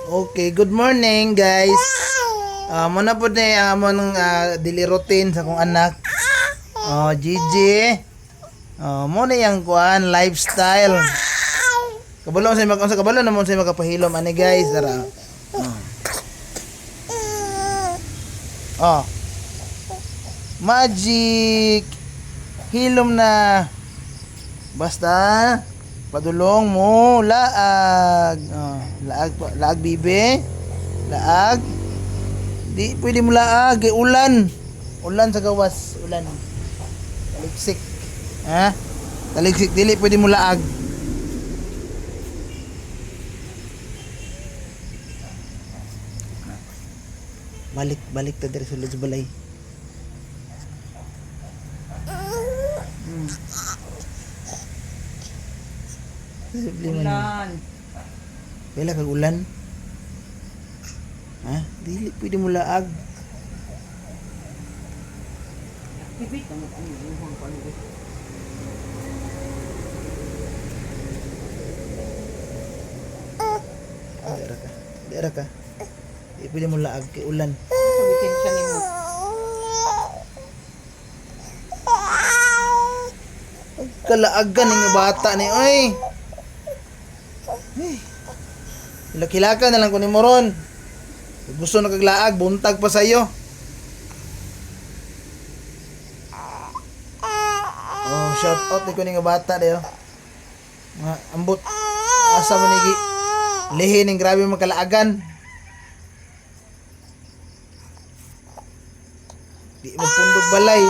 Okay, good morning guys. Muna po ni amon daily routine sa kong anak. Gigi. Mo na yang kuan lifestyle. Kabalo sa mag sa kabalo namon sa magapahilom ani guys, dara. Magic. Hilom na. Basta padulong mo laag. Laag bibe. Laag. Di pwede mo laag, ulan. Ulan sa gawas, ulan. Taligsik. Ha? Taligsik dili pwede mo laag. Balik ta diri sulod sa balay. Ulan. Bela kag ulan. Ha? Dili pwede mo laag. Bibit mo ang iuhang panuwi. Dira ka. Di pwede mo laag kay ulan. Sabihin siya ni mo. Kalaagan ng bata ni oy. Hilak-hilakan na lang ko ni Moron. Gusto na kaglaag, buntag pa sa'yo. Shout out ni ko ni nga bata dayo. Mga ambot. Asa mo nigi. Lihi ning grabe magkalaagan. Di magpundog balay.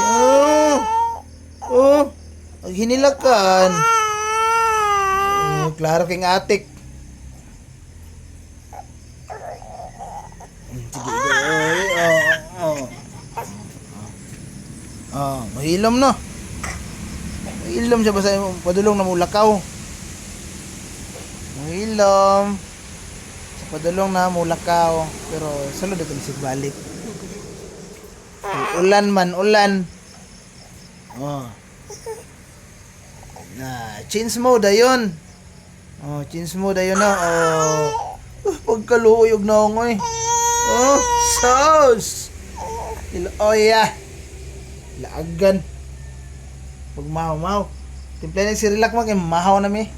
Hinilakan. Klaro king atik. Mahilom no. Mahilom siya basta padulong na mulakaw. Mahilom. Sa padulong na mulakaw. Pero salud ito nisig balik. Ulan man, ulan. Change mode ayun. Change mode ayun na. Pagkaluyog na ako eh. Sauce. Laagan. Pag mahaw-mahaw. Timplay na si Relax mag mahaw na mi.